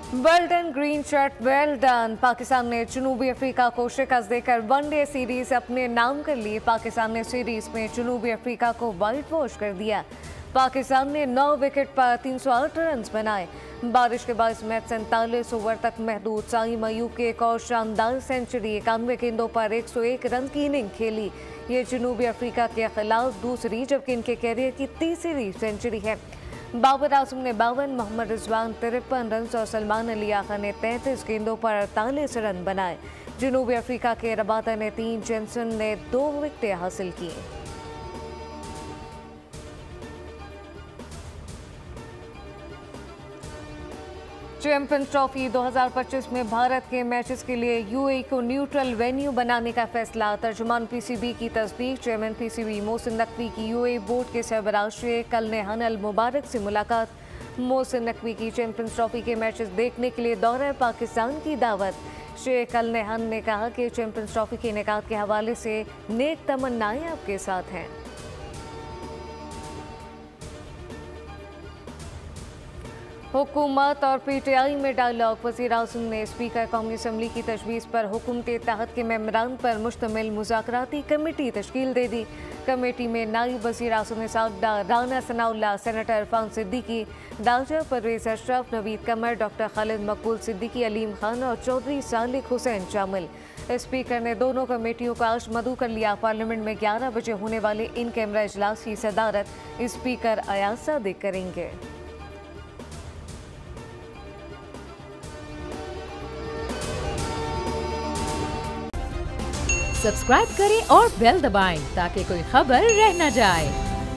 Well done green shirt, well done. Pakistan ने जनूबी Africa को शिकस्त देकर वनडे सीरीज अपने नाम कर ली। पाकिस्तान ने सीरीज में जनूबी अफ्रीका को वाइट वॉश कर दिया। पाकिस्तान ने 9 विकेट पर 308 रन बनाए। बारिश के बायस मैच 47 ओवर तक महदूद। साइम अयूब की एक और शानदार सेंचुरी, 91 गेंदों पर 101 रन की इनिंग खेली। ये जनूबी अफ्रीका के खिलाफ दूसरी जबकि इनके कैरियर की तीसरी सेंचुरी है। बाबर आजम ने 52, मोहम्मद रिजवान 53 रन और सलमान अली आगा ने 33 गेंदों पर 48 रन बनाए। जनूबी अफ्रीका के रबाता ने 3, जेंसन ने 2 विकेटें हासिल की। चैंपियंस ट्रॉफी 2025 में भारत के मैचेस के लिए यूएई को न्यूट्रल वेन्यू बनाने का फैसला। तर्जुमान पीसीबी की तस्दीक। चेयरमैन पीसीबी मोहसिन नकवी की यूएई बोर्ड के सरबराह शेख अल नहयान अल मुबारक से मुलाकात। मोहसिन नकवी की चैंपियंस ट्रॉफी के मैचेस देखने के लिए दौरा पाकिस्तान की दावत। शेख अल नहयान ने कहा कि चैंपियंस ट्रॉफी के इनेकाद के हवाले से नेक तमन्नाएं आपके साथ हैं। हुकूमत और पीटीआई में डायलॉग। वज़ीर आज़म ने स्पीकर कौमी असम्बली की तजवीज़ पर हुकूमत इत्तेहाद के मेमोरांडम पर मुश्तमिल मुज़ाकराती कमेटी तश्कील दे दी। कमेटी में नायब वज़ीर आज़म निसार डार, राना सनाउल्लाह, सेनेटर इरफान सिद्दीकी, डॉक्टर परवेज़ अशरफ, नवीद कमर, डॉक्टर खालिद मकबूल सिद्दीकी, अलीम खान और चौधरी सालिक हुसैन शामिल। स्पीकर ने दोनों कमेटियों को आज मदऊ कर लिया। पार्लियामेंट में 11 बजे होने वाले इन कैमरा इजलास की सदारत स्पीकर अयाज सादिक करेंगे। सब्सक्राइब करें और बेल दबाएं ताकि कोई खबर रह न जाए।